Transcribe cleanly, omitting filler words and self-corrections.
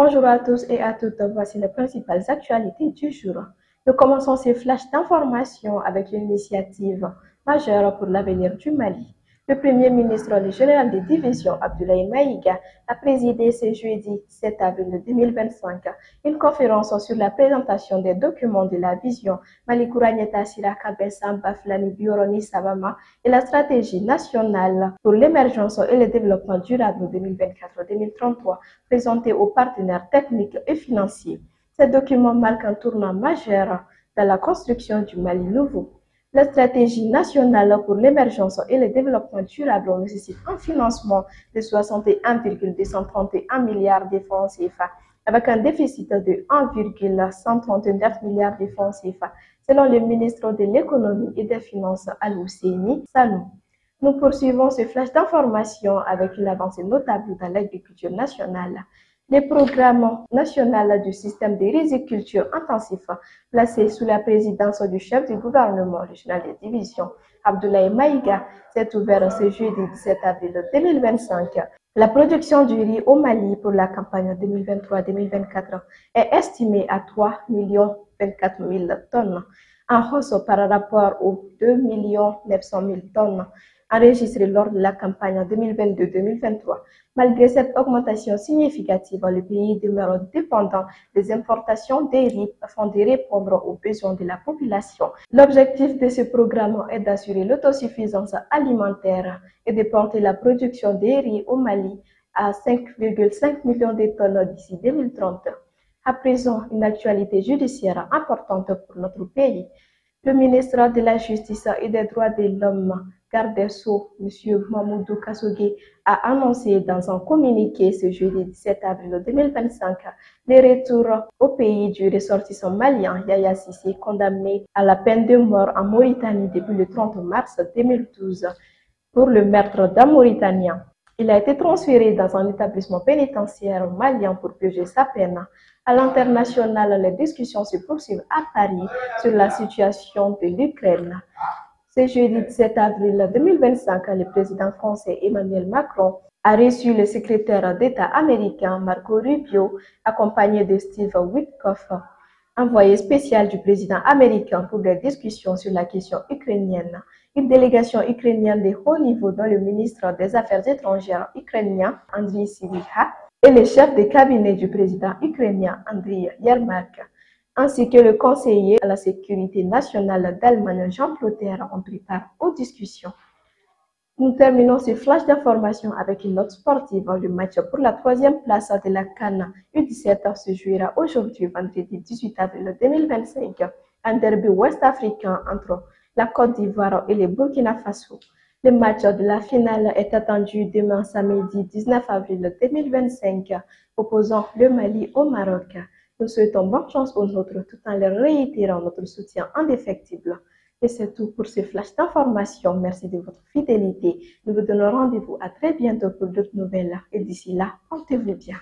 Bonjour à tous et à toutes, voici les principales actualités du jour. Nous commençons ces flashs d'information avec l'initiative majeure pour l'avenir du Mali. Le Premier ministre, le général de division Abdoulaye Maïga, a présidé ce jeudi 7 avril 2025 une conférence sur la présentation des documents de la vision Malikouranieta Siraka Bessam Baflani Bioroni Sabama et la stratégie nationale pour l'émergence et le développement durable 2024-2033 présentée aux partenaires techniques et financiers. Ces documents marquent un tournant majeur dans la construction du Mali nouveau. La stratégie nationale pour l'émergence et le développement durable nécessite un financement de 61,231 milliards de francs CFA, avec un déficit de 1,139 milliards de francs CFA, selon le ministre de l'économie et des finances Al-Husseini Sanou. Nous poursuivons ce flash d'information avec une avancée notable dans l'agriculture nationale. Les programmes nationaux du système de riziculture intensif placé sous la présidence du chef du gouvernement régional de division, Abdoulaye Maïga, s'est ouvert ce jeudi 17 avril 2025. La production du riz au Mali pour la campagne 2023-2024 est estimée à 3 024 000 tonnes, en hausse par rapport aux 2 900 000 tonnes enregistrées lors de la campagne 2022-2023. Malgré cette augmentation significative, le pays demeure dépendant des importations de riz afin de répondre aux besoins de la population. L'objectif de ce programme est d'assurer l'autosuffisance alimentaire et de porter la production de riz au Mali à 5,5 millions de tonnes d'ici 2030. À présent, une actualité judiciaire importante pour notre pays. Le ministre de la Justice et des Droits de l'Homme, garde des Sceaux, M. Mamoudou Kassogui, a annoncé dans un communiqué ce jeudi 17 avril 2025 le retour au pays du ressortissant malien Yaya Sissi, condamné à la peine de mort en Mauritanie depuis le 30 mars 2012 pour le meurtre d'un Mauritanien. Il a été transféré dans un établissement pénitentiaire malien pour purger sa peine. À l'international, les discussions se poursuivent à Paris sur la situation de l'Ukraine. Ce jeudi 17 avril 2025, le président français Emmanuel Macron a reçu le secrétaire d'État américain Marco Rubio, accompagné de Steve Witkoff, envoyé spécial du président américain pour des discussions sur la question ukrainienne. Une délégation ukrainienne de haut niveau dont le ministre des Affaires étrangères ukrainien Andriy Sybiha et le chef de cabinet du président ukrainien Andriy Yermak, ainsi que le conseiller à la sécurité nationale d'Allemagne Jean Plotter ont pris part aux discussions. Nous terminons ce flash d'information avec une note sportive. Le match pour la troisième place de la CAN U17 se jouera aujourd'hui, vendredi 18 avril 2025, un derby ouest-africain entre la Côte d'Ivoire et le Burkina Faso. Le match de la finale est attendu demain samedi 19 avril 2025, opposant le Mali au Maroc. Nous souhaitons bonne chance aux nôtres tout en leur réitérant notre soutien indéfectible. Et c'est tout pour ce flash d'information. Merci de votre fidélité. Nous vous donnons rendez-vous à très bientôt pour d'autres nouvelles. Et d'ici là, portez-vous bien.